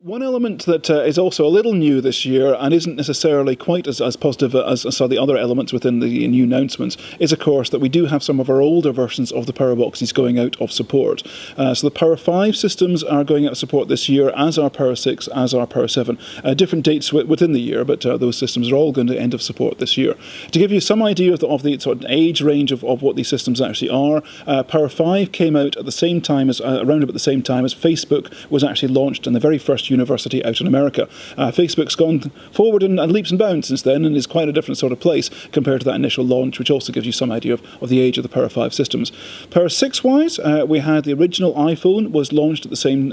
One element that is also a little new this year and isn't necessarily quite as positive as some of the other elements within the new announcements is, of course, that we do have some of our older versions of the Power boxes going out of support. So the Power 5 systems are going out of support this year, as are Power 6, as are Power 7. Different dates within the year, but those systems are all going to end of support this year. To give you some idea of the sort of age range of what these systems actually are, Power 5 came out at the same time as, around about the same time as Facebook was actually launched in the very first university out in America. Facebook's gone forward in leaps and bounds since then and is quite a different sort of place compared to that initial launch, which also gives you some idea of the age of the Power 5 systems. Power 6 wise, we had the original iPhone was launched at the same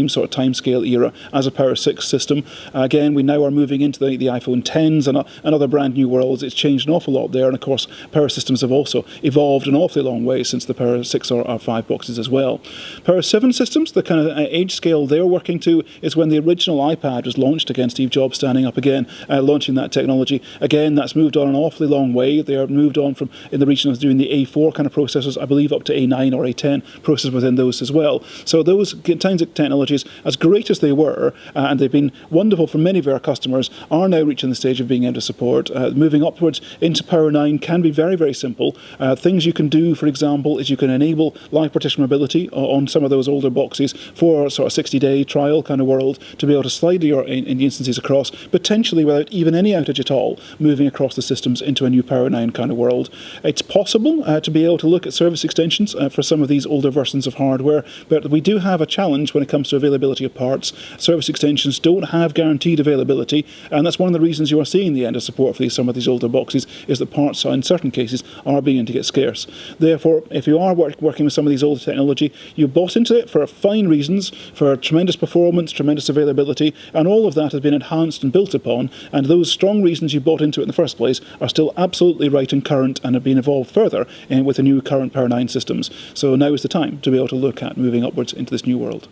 sort of timescale era as a Power 6 system. Again, we now are moving into the iPhone 10s and other brand new worlds. It's changed an awful lot there, and of course Power systems have also evolved an awfully long way since the Power 6 or 5 boxes as well. Power 7 systems, the kind of age scale they're working to is when the original iPad was launched, again Steve Jobs standing up again, launching that technology. Again, that's moved on an awfully long way. They are moved on from in the region of doing the A4 kind of processors, I believe up to A9 or A10 processors within those as well. So those kinds of technologies, as great as they were, and they've been wonderful for many of our customers, are now reaching the stage of being able to support. Moving upwards into Power 9 can be very, very simple. Things you can do, for example, is you can enable live partition mobility on some of those older boxes for a sort of 60-day trial kind of world, to be able to slide your instances across, potentially without even any outage at all, moving across the systems into a new Power 9 kind of world. It's possible to be able to look at service extensions for some of these older versions of hardware, but we do have a challenge when it comes to availability of parts. Service extensions don't have guaranteed availability, and that's one of the reasons you are seeing the end of support for some of these older boxes, is that parts in certain cases are beginning to get scarce. Therefore, if you are working with some of these older technology, you bought into it for fine reasons, for tremendous performance, tremendous availability, and all of that has been enhanced and built upon, and those strong reasons you bought into it in the first place are still absolutely right and current and have been evolved further with the new current Power 9 systems. So now is the time to be able to look at moving upwards into this new world.